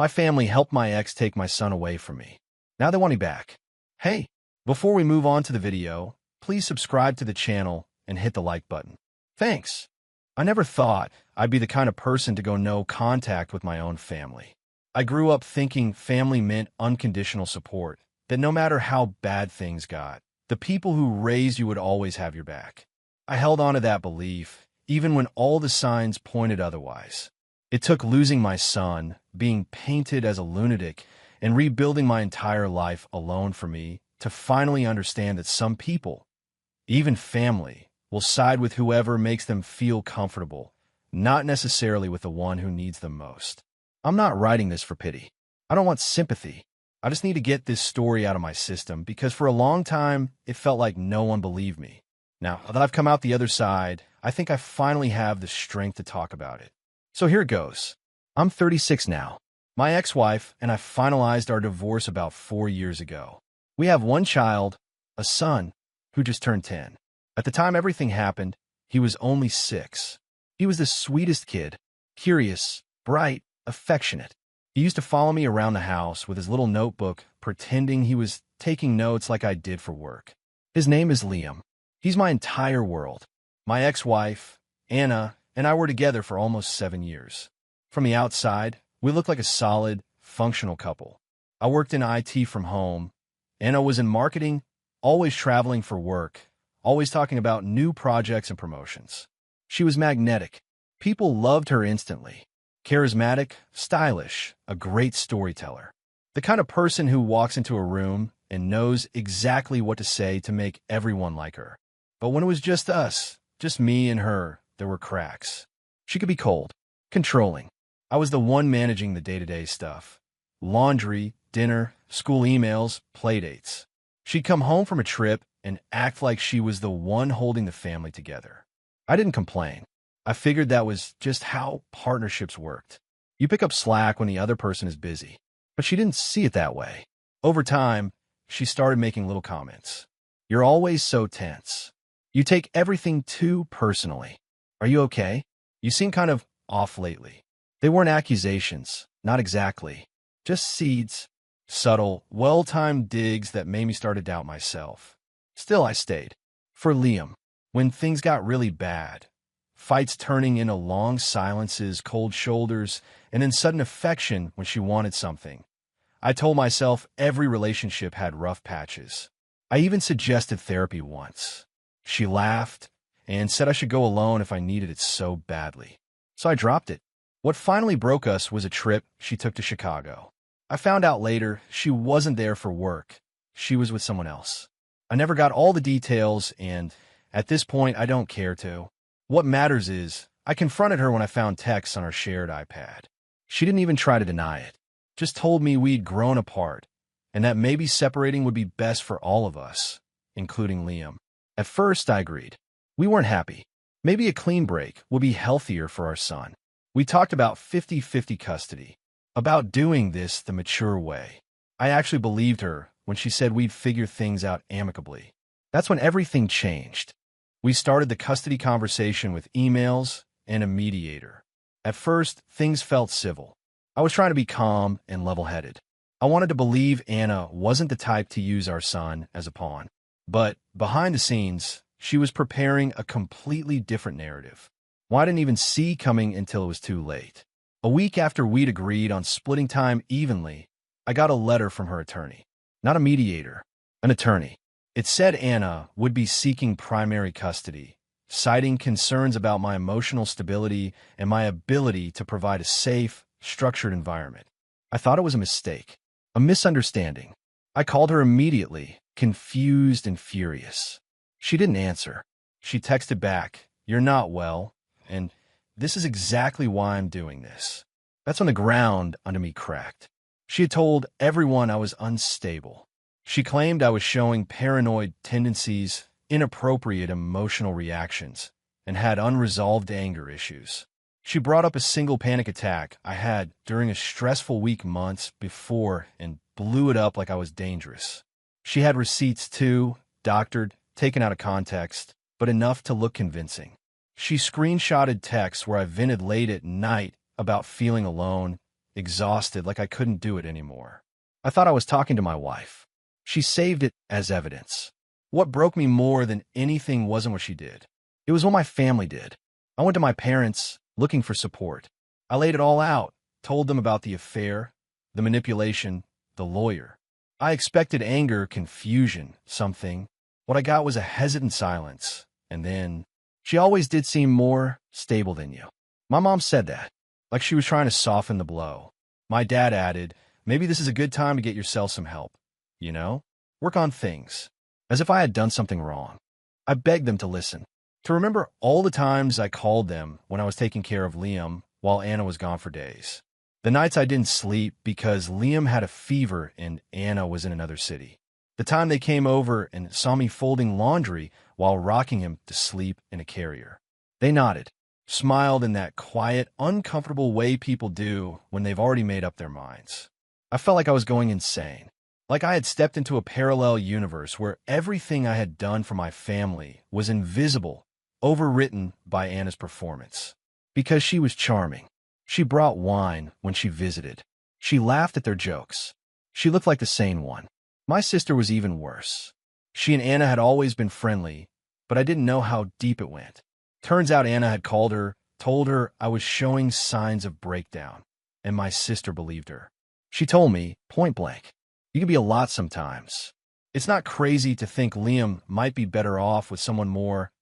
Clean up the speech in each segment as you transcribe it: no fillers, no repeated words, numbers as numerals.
My family helped my ex take my son away from me. Now they want me back. Hey, before we move on to the video, please subscribe to the channel and hit the like button. Thanks. I never thought I'd be the kind of person to go no contact with my own family. I grew up thinking family meant unconditional support, that no matter how bad things got, the people who raised you would always have your back. I held on to that belief, even when all the signs pointed otherwise. It took losing my son, being painted as a lunatic, and rebuilding my entire life alone for me to finally understand that some people, even family, will side with whoever makes them feel comfortable, not necessarily with the one who needs them most. I'm not writing this for pity. I don't want sympathy. I just need to get this story out of my system because for a long time, it felt like no one believed me. Now that I've come out the other side, I think I finally have the strength to talk about it. So here it goes. I'm 36 now. My ex-wife and I finalized our divorce about 4 years ago. We have one child, a son, who just turned 10. At the time everything happened, he was only 6. He was the sweetest kid, curious, bright, affectionate. He used to follow me around the house with his little notebook, pretending he was taking notes like I did for work. His name is Liam. He's my entire world. My ex-wife, Anna, and I were together for almost 7 years. From the outside, we looked like a solid, functional couple. I worked in IT from home. Anna was in marketing, always traveling for work, always talking about new projects and promotions. She was magnetic. People loved her instantly. Charismatic, stylish, a great storyteller. The kind of person who walks into a room and knows exactly what to say to make everyone like her. But when it was just us, just me and her, there were cracks. She could be cold, controlling. I was the one managing the day-to-day stuff. Laundry, dinner, school emails, playdates. She'd come home from a trip and act like she was the one holding the family together. I didn't complain. I figured that was just how partnerships worked. You pick up slack when the other person is busy. But she didn't see it that way. Over time, she started making little comments. You're always so tense. You take everything too personally. Are you okay? You seem kind of off lately. They weren't accusations, not exactly. Just seeds, subtle, well-timed digs that made me start to doubt myself. Still, I stayed. For Liam, when things got really bad, fights turning into long silences, cold shoulders, and then sudden affection when she wanted something, I told myself every relationship had rough patches. I even suggested therapy once. She laughed and said I should go alone if I needed it so badly. So I dropped it. What finally broke us was a trip she took to Chicago. I found out later she wasn't there for work. She was with someone else. I never got all the details, and at this point, I don't care to. What matters is, I confronted her when I found texts on our shared iPad. She didn't even try to deny it. Just told me we'd grown apart, and that maybe separating would be best for all of us, including Liam. At first, I agreed. We weren't happy. Maybe a clean break would be healthier for our son. We talked about 50-50 custody, about doing this the mature way. I actually believed her when she said we'd figure things out amicably. That's when everything changed. We started the custody conversation with emails and a mediator. At first, things felt civil. I was trying to be calm and level-headed. I wanted to believe Anna wasn't the type to use our son as a pawn. But behind the scenes, she was preparing a completely different narrative. Well, I didn't even see coming until it was too late. A week after we'd agreed on splitting time evenly, I got a letter from her attorney. Not a mediator, an attorney. It said Anna would be seeking primary custody, citing concerns about my emotional stability and my ability to provide a safe, structured environment. I thought it was a mistake, a misunderstanding. I called her immediately, confused and furious. She didn't answer. She texted back, "You're not well, and this is exactly why I'm doing this." That's when the ground under me cracked. She had told everyone I was unstable. She claimed I was showing paranoid tendencies, inappropriate emotional reactions, and had unresolved anger issues. She brought up a single panic attack I had during a stressful week months before and blew it up like I was dangerous. She had receipts too, doctored, taken out of context, but enough to look convincing. She screenshotted texts where I vented late at night about feeling alone, exhausted, like I couldn't do it anymore. I thought I was talking to my wife. She saved it as evidence. What broke me more than anything wasn't what she did. It was what my family did. I went to my parents looking for support. I laid it all out, told them about the affair, the manipulation, the lawyer. I expected anger, confusion, something. What I got was a hesitant silence. And then, she always did seem more stable than you. My mom said that, like she was trying to soften the blow. My dad added, maybe this is a good time to get yourself some help. You know? Work on things. As if I had done something wrong. I begged them to listen. To remember all the times I called them when I was taking care of Liam while Anna was gone for days. The nights I didn't sleep because Liam had a fever and Anna was in another city. The time they came over and saw me folding laundry while rocking him to sleep in a carrier. They nodded, smiled in that quiet, uncomfortable way people do when they've already made up their minds. I felt like I was going insane. Like I had stepped into a parallel universe where everything I had done for my family was invisible, overwritten by Anna's performance. Because she was charming. She brought wine when she visited. She laughed at their jokes. She looked like the sane one. My sister was even worse. She and Anna had always been friendly, but I didn't know how deep it went. Turns out Anna had called her, told her I was showing signs of breakdown, and my sister believed her. She told me, point blank, you can be a lot sometimes. It's not crazy to think Liam might be better off with someone more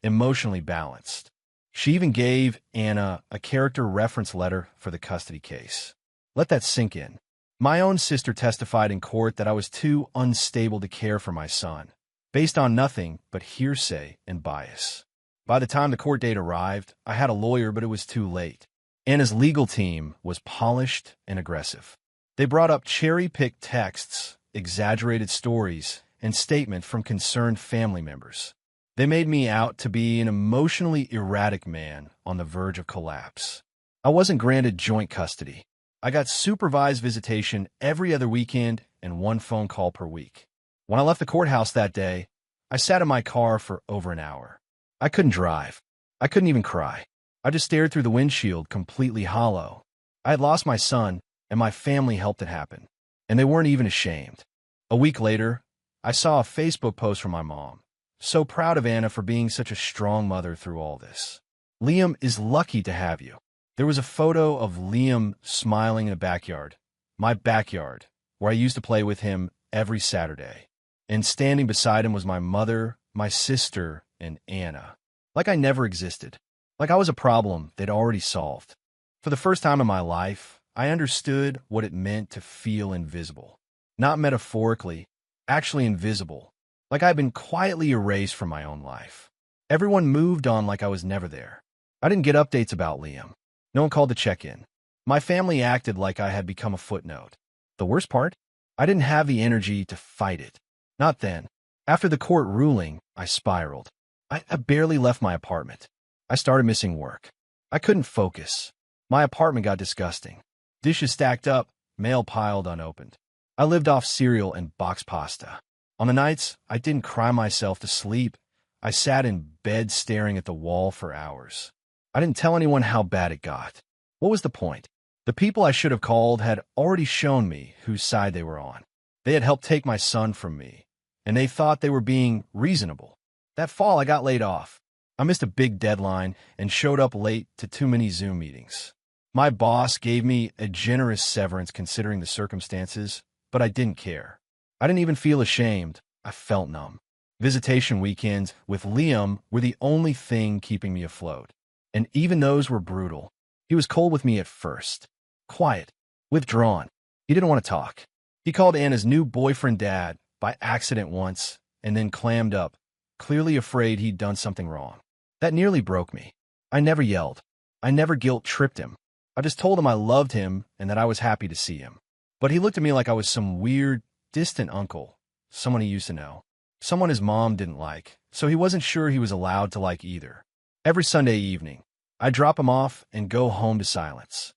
emotionally balanced. She even gave Anna a character reference letter for the custody case. Let that sink in. My own sister testified in court that I was too unstable to care for my son, based on nothing but hearsay and bias. By the time the court date arrived, I had a lawyer, but it was too late. Anna's legal team was polished and aggressive. They brought up cherry-picked texts, exaggerated stories, and statements from concerned family members. They made me out to be an emotionally erratic man on the verge of collapse. I wasn't granted joint custody. I got supervised visitation every other weekend and one phone call per week. When I left the courthouse that day, I sat in my car for over an hour. I couldn't drive. I couldn't even cry. I just stared through the windshield, completely hollow. I had lost my son, and my family helped it happen. And they weren't even ashamed. A week later, I saw a Facebook post from my mom. So proud of Anna for being such a strong mother through all this. Liam is lucky to have you. There was a photo of Liam smiling in a backyard, my backyard, where I used to play with him every Saturday. And standing beside him was my mother, my sister, and Anna. Like I never existed. Like I was a problem they'd already solved. For the first time in my life, I understood what it meant to feel invisible. Not metaphorically, actually invisible. Like I'd been quietly erased from my own life. Everyone moved on like I was never there. I didn't get updates about Liam. No one called to check in. My family acted like I had become a footnote. The worst part? I didn't have the energy to fight it. Not then. After the court ruling, I spiraled. I barely left my apartment. I started missing work. I couldn't focus. My apartment got disgusting. Dishes stacked up, mail piled unopened. I lived off cereal and boxed pasta. On the nights I didn't cry myself to sleep, I sat in bed staring at the wall for hours. I didn't tell anyone how bad it got. What was the point? The people I should have called had already shown me whose side they were on. They had helped take my son from me, and they thought they were being reasonable. That fall I got laid off. I missed a big deadline and showed up late to too many Zoom meetings. My boss gave me a generous severance considering the circumstances, but I didn't care. I didn't even feel ashamed. I felt numb. Visitation weekends with Liam were the only thing keeping me afloat. And even those were brutal. He was cold with me at first. Quiet. Withdrawn. He didn't want to talk. He called Anna's new boyfriend Dad by accident once and then clammed up, clearly afraid he'd done something wrong. That nearly broke me. I never yelled. I never guilt-tripped him. I just told him I loved him and that I was happy to see him. But he looked at me like I was some weird, distant uncle, someone he used to know, someone his mom didn't like, so he wasn't sure he was allowed to like either. Every Sunday evening, I'd drop him off and go home to silence.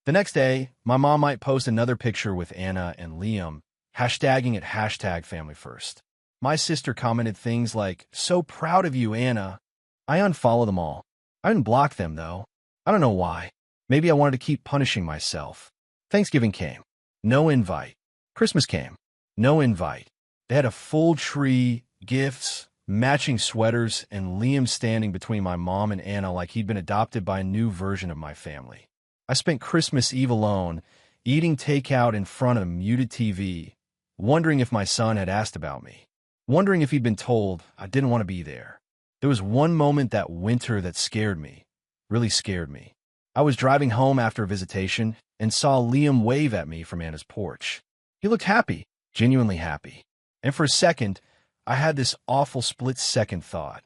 The next day, my mom might post another picture with Anna and Liam, hashtagging it #FamilyFirst. My sister commented things like, "So proud of you, Anna." I unfollowed them all. I didn't block them, though. I don't know why. Maybe I wanted to keep punishing myself. Thanksgiving came. No invite. Christmas came. No invite. They had a full tree, gifts, matching sweaters, and Liam standing between my mom and Anna like he'd been adopted by a new version of my family. I spent Christmas Eve alone, eating takeout in front of a muted TV, wondering if my son had asked about me, wondering if he'd been told I didn't want to be there. There was one moment that winter that scared me, really scared me. I was driving home after a visitation and saw Liam wave at me from Anna's porch. He looked happy, genuinely happy. And for a second, I had this awful split-second thought.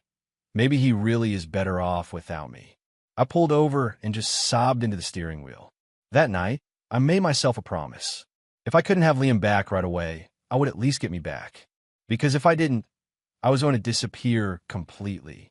Maybe he really is better off without me. I pulled over and just sobbed into the steering wheel. That night, I made myself a promise. If I couldn't have Liam back right away, I would at least get me back. Because if I didn't, I was going to disappear completely.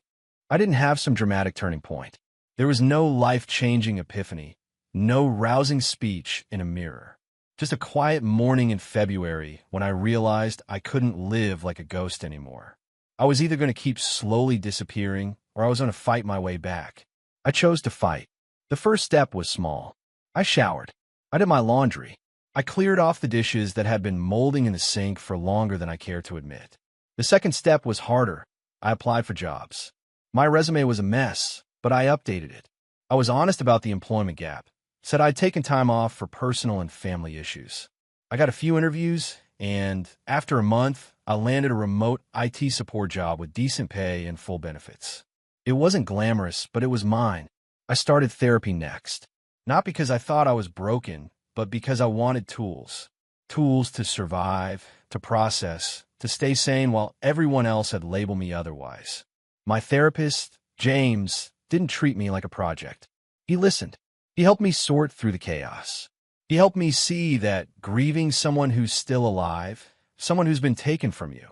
I didn't have some dramatic turning point. There was no life-changing epiphany, no rousing speech in a mirror. Just a quiet morning in February when I realized I couldn't live like a ghost anymore. I was either going to keep slowly disappearing or I was going to fight my way back. I chose to fight. The first step was small. I showered. I did my laundry. I cleared off the dishes that had been molding in the sink for longer than I cared to admit. The second step was harder. I applied for jobs. My resume was a mess, but I updated it. I was honest about the employment gap. Said I'd taken time off for personal and family issues. I got a few interviews, and after a month, I landed a remote IT support job with decent pay and full benefits. It wasn't glamorous, but it was mine. I started therapy next. Not because I thought I was broken, but because I wanted tools. Tools to survive, to process, to stay sane while everyone else had labeled me otherwise. My therapist, James, didn't treat me like a project. He listened. He helped me sort through the chaos. He helped me see that grieving someone who's still alive, someone who's been taken from you,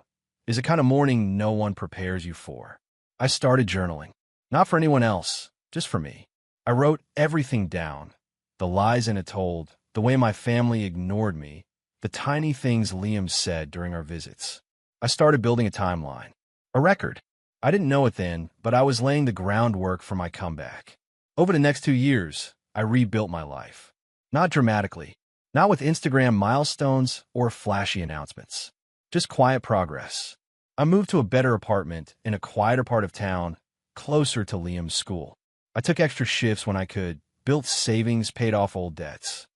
is a kind of mourning no one prepares you for. I started journaling. Not for anyone else, just for me. I wrote everything down. The lies Anna told, the way my family ignored me, the tiny things Liam said during our visits. I started building a timeline. A record. I didn't know it then, but I was laying the groundwork for my comeback. Over the next 2 years, I rebuilt my life. Not dramatically, not with Instagram milestones or flashy announcements. Just quiet progress. I moved to a better apartment in a quieter part of town, closer to Liam's school. I took extra shifts when I could, built savings, paid off old debts.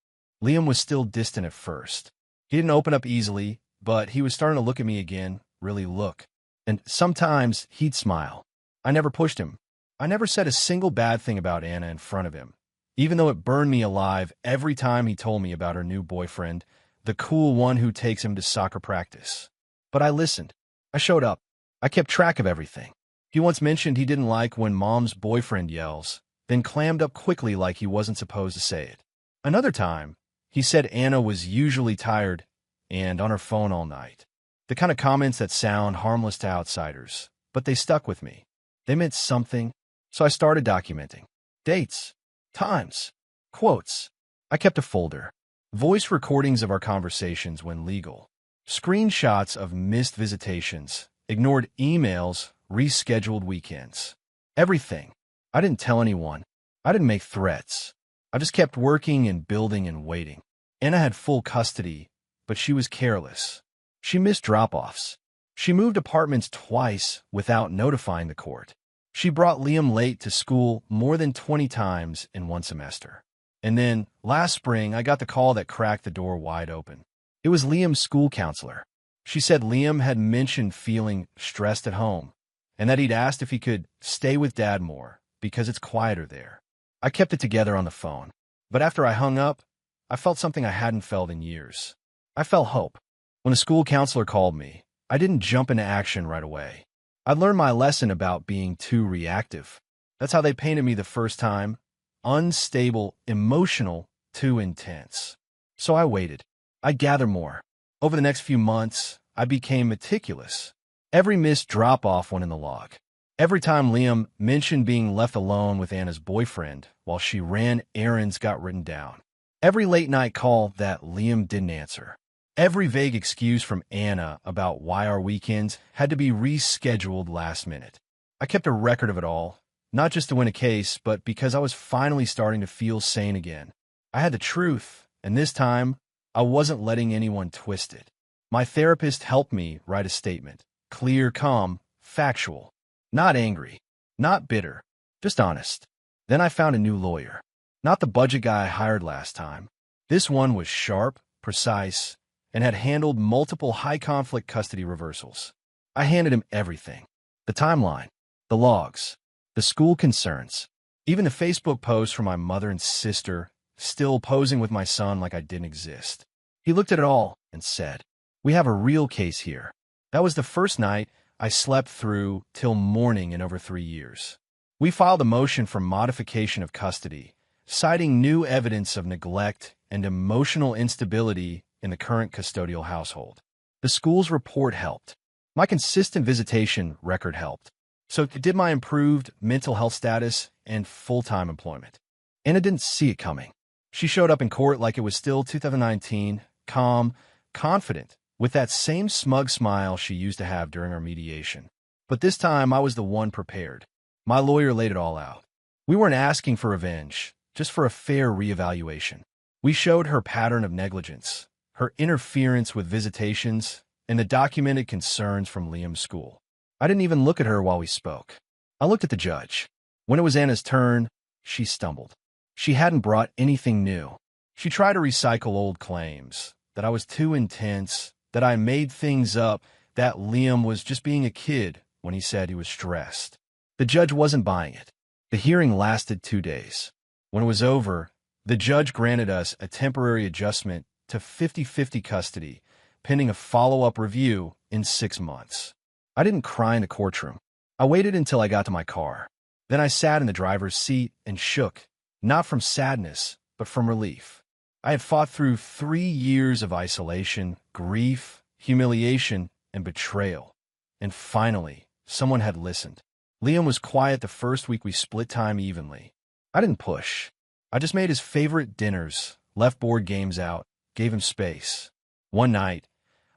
Liam was still distant at first. He didn't open up easily, but he was starting to look at me again, really look. And sometimes he'd smile. I never pushed him. I never said a single bad thing about Anna in front of him. Even though it burned me alive every time he told me about her new boyfriend, the cool one who takes him to soccer practice. But I listened. I showed up. I kept track of everything. He once mentioned he didn't like when mom's boyfriend yells, then clammed up quickly like he wasn't supposed to say it. Another time, he said Anna was usually tired and on her phone all night. The kind of comments that sound harmless to outsiders, but they stuck with me. They meant something, so I started documenting. Dates. Times. Quotes. I kept a folder. Voice recordings of our conversations when legal. Screenshots of missed visitations. Ignored emails. Rescheduled weekends. Everything. I didn't tell anyone. I didn't make threats. I just kept working and building and waiting. Anna had full custody, but she was careless. She missed drop-offs. She moved apartments twice without notifying the court. She brought Liam late to school more than 20 times in one semester. And then, last spring, I got the call that cracked the door wide open. It was Liam's school counselor. She said Liam had mentioned feeling stressed at home, and that he'd asked if he could stay with Dad more, because it's quieter there. I kept it together on the phone. But after I hung up, I felt something I hadn't felt in years. I felt hope. When the school counselor called me, I didn't jump into action right away. I'd learned my lesson about being too reactive. That's how they painted me the first time. Unstable, emotional, too intense. So I waited. I gathered more. Over the next few months, I became meticulous. Every missed drop-off went in the log. Every time Liam mentioned being left alone with Anna's boyfriend while she ran errands got written down. Every late-night call that Liam didn't answer. Every vague excuse from Anna about why our weekends had to be rescheduled last minute. I kept a record of it all, not just to win a case, but because I was finally starting to feel sane again. I had the truth, And this time, I wasn't letting anyone twist it. My therapist helped me write a statement. Clear, calm, factual. Not angry. Not bitter. Just honest. Then I found a new lawyer. Not the budget guy I hired last time. This one was sharp, precise, and had handled multiple high-conflict custody reversals. I handed him everything. The timeline, the logs, the school concerns, even the Facebook posts from my mother and sister, still posing with my son like I didn't exist. He looked at it all and said, "We have a real case here." That was the first night I slept through till morning in over 3 years. We filed a motion for modification of custody, citing new evidence of neglect and emotional instability in the current custodial household. The school's report helped. My consistent visitation record helped. So did my improved mental health status and full-time employment. Anna didn't see it coming. She showed up in court like it was still 2019, calm, confident, with that same smug smile she used to have during our mediation. But this time, I was the one prepared. My lawyer laid it all out. We weren't asking for revenge, just for a fair reevaluation. We showed her pattern of negligence, her interference with visitations, and the documented concerns from Liam's school. I didn't even look at her while we spoke. I looked at the judge. When it was Anna's turn, she stumbled. She hadn't brought anything new. She tried to recycle old claims, that I was too intense, that I made things up, that Liam was just being a kid when he said he was stressed. The judge wasn't buying it. The hearing lasted 2 days. When it was over, the judge granted us a temporary adjustment to 50-50 custody, pending a follow-up review in 6 months. I didn't cry in the courtroom. I waited until I got to my car. Then I sat in the driver's seat and shook, not from sadness, but from relief. I had fought through 3 years of isolation, grief, humiliation, and betrayal. And finally, someone had listened. Liam was quiet the first week we split time evenly. I didn't push. I just made his favorite dinners, left board games out, gave him space. One night,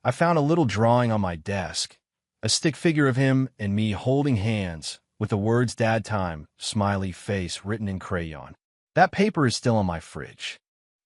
I found a little drawing on my desk, a stick figure of him and me holding hands with the words "Dad time," smiley face written in crayon. That paper is still on my fridge.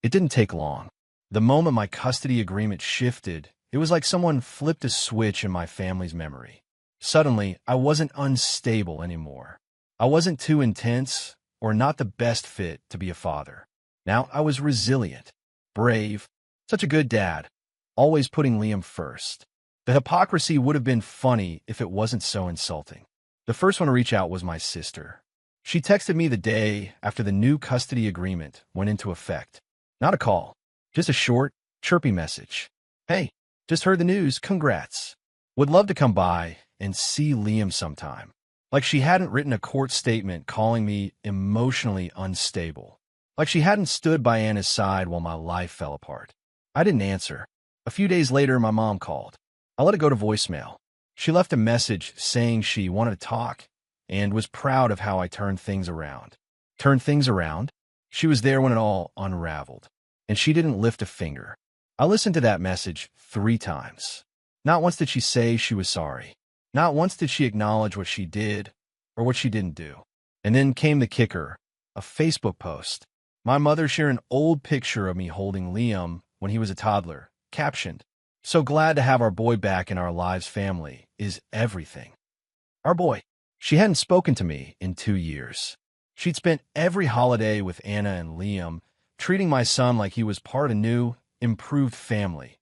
It didn't take long. The moment my custody agreement shifted, it was like someone flipped a switch in my family's memory. Suddenly, I wasn't unstable anymore. I wasn't too intense or not the best fit to be a father. Now I was resilient, brave, such a good dad, always putting Liam first. The hypocrisy would have been funny if it wasn't so insulting. The first one to reach out was my sister. She texted me the day after the new custody agreement went into effect. Not a call, just a short, chirpy message. "Hey, just heard the news, congrats. Would love to come by and see Liam sometime." Like she hadn't written a court statement calling me emotionally unstable. Like she hadn't stood by Anna's side while my life fell apart. I didn't answer. A few days later, my mom called. I let it go to voicemail. She left a message saying she wanted to talk and was proud of how I turned things around. Turned things around? She was there when it all unraveled, and she didn't lift a finger. I listened to that message 3 times. Not once did she say she was sorry. Not once did she acknowledge what she did or what she didn't do. And then came the kicker, a Facebook post. My mother shared an old picture of me holding Liam when he was a toddler, captioned, "So glad to have our boy back in our lives. Family is everything." Our boy. She hadn't spoken to me in 2 years. She'd spent every holiday with Anna and Liam, treating my son like he was part of a new, improved family,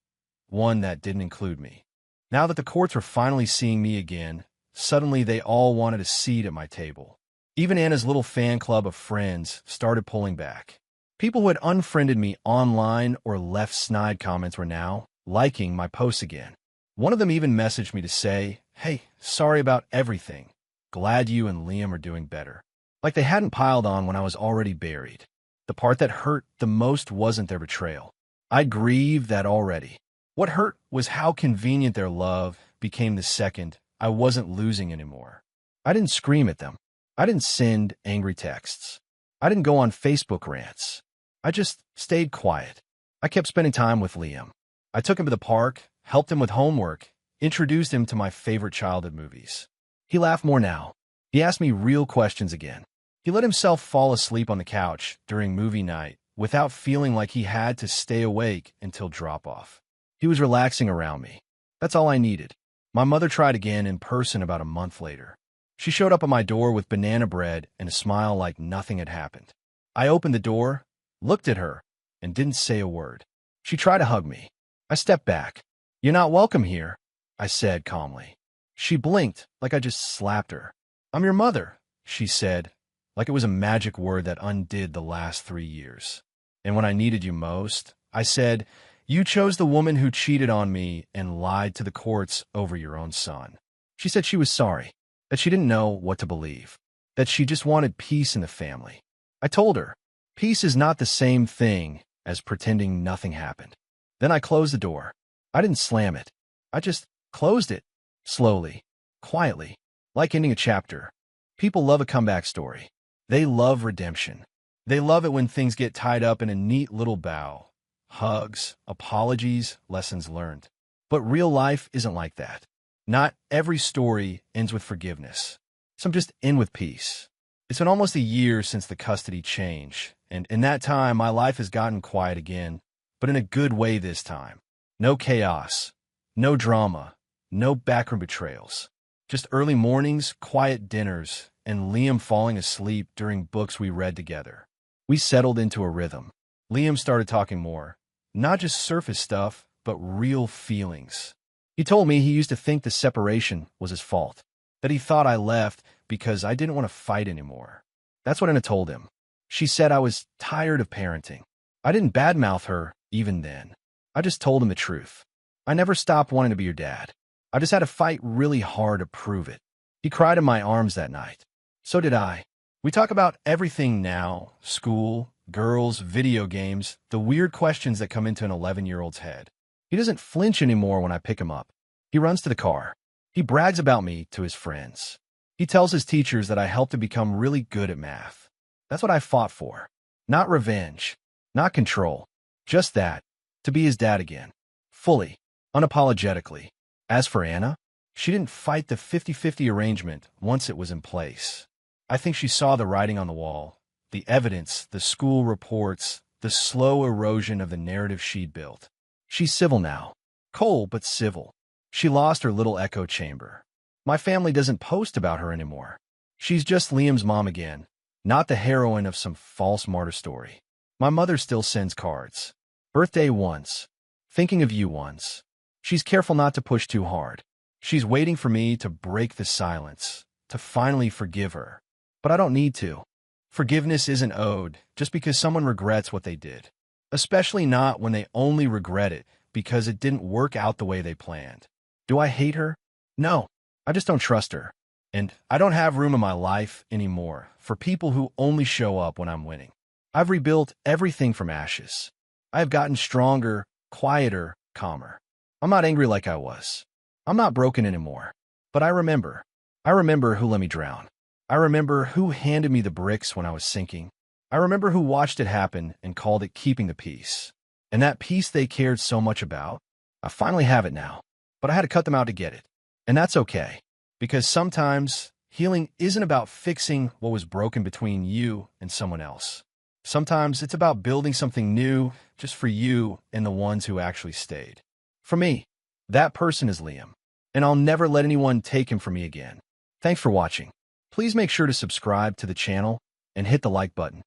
one that didn't include me. Now that the courts were finally seeing me again, suddenly they all wanted a seat at my table. Even Anna's little fan club of friends started pulling back. People who had unfriended me online or left snide comments were now liking my posts again. One of them even messaged me to say, "Hey, sorry about everything. Glad you and Liam are doing better." Like they hadn't piled on when I was already buried. The part that hurt the most wasn't their betrayal. I'd grieved that already. What hurt was how convenient their love became the second I wasn't losing anymore. I didn't scream at them. I didn't send angry texts. I didn't go on Facebook rants. I just stayed quiet. I kept spending time with Liam. I took him to the park, helped him with homework, introduced him to my favorite childhood movies. He laughed more now. He asked me real questions again. He let himself fall asleep on the couch during movie night without feeling like he had to stay awake until drop-off. He was relaxing around me. That's all I needed. My mother tried again in person about a month later. She showed up at my door with banana bread and a smile like nothing had happened. I opened the door, looked at her, and didn't say a word. She tried to hug me. I stepped back. "You're not welcome here," I said calmly. She blinked like I just slapped her. "I'm your mother," she said, like it was a magic word that undid the last 3 years. "And when I needed you most," I said, "you chose the woman who cheated on me and lied to the courts over your own son." She said she was sorry, that she didn't know what to believe, that she just wanted peace in the family. I told her, peace is not the same thing as pretending nothing happened. Then I closed the door. I didn't slam it. I just closed it, slowly, quietly, like ending a chapter. People love a comeback story. They love redemption. They love it when things get tied up in a neat little bow. Hugs, apologies, lessons learned. But real life isn't like that. Not every story ends with forgiveness. Some just end with peace. It's been almost a year since the custody change, and in that time, my life has gotten quiet again, but in a good way this time. No chaos, no drama, no backroom betrayals. Just early mornings, quiet dinners, and Liam falling asleep during books we read together. We settled into a rhythm. Liam started talking more. Not just surface stuff, but real feelings. He told me he used to think the separation was his fault, that he thought I left because I didn't want to fight anymore. That's what Anna told him. She said I was tired of parenting. I didn't badmouth her even then. I just told him the truth. I never stopped wanting to be your dad. I just had to fight really hard to prove it. He cried in my arms that night. So did I. We talk about everything now: school, girls, video games, the weird questions that come into an 11-year-old's head. He doesn't flinch anymore when I pick him up. He runs to the car. He brags about me to his friends. He tells his teachers that I helped him become really good at math. That's what I fought for. Not revenge, not control, just that, to be his dad again. Fully, unapologetically. As for Anna, she didn't fight the 50-50 arrangement once it was in place. I think she saw the writing on the wall, the evidence, the school reports, the slow erosion of the narrative she'd built. She's civil now. Cold, but civil. She lost her little echo chamber. My family doesn't post about her anymore. She's just Liam's mom again, not the heroine of some false martyr story. My mother still sends cards. Birthday once. Thinking of you once. She's careful not to push too hard. She's waiting for me to break the silence, to finally forgive her. But I don't need to. Forgiveness isn't owed just because someone regrets what they did. Especially not when they only regret it because it didn't work out the way they planned. Do I hate her? No, I just don't trust her. And I don't have room in my life anymore for people who only show up when I'm winning. I've rebuilt everything from ashes. I have gotten stronger, quieter, calmer. I'm not angry like I was. I'm not broken anymore. But I remember. I remember who let me drown. I remember who handed me the bricks when I was sinking. I remember who watched it happen and called it keeping the peace. And that peace they cared so much about, I finally have it now. But I had to cut them out to get it. And that's okay. Because sometimes healing isn't about fixing what was broken between you and someone else. Sometimes it's about building something new just for you and the ones who actually stayed. For me, that person is Liam. And I'll never let anyone take him from me again. Thanks for watching. Please make sure to subscribe to the channel and hit the like button.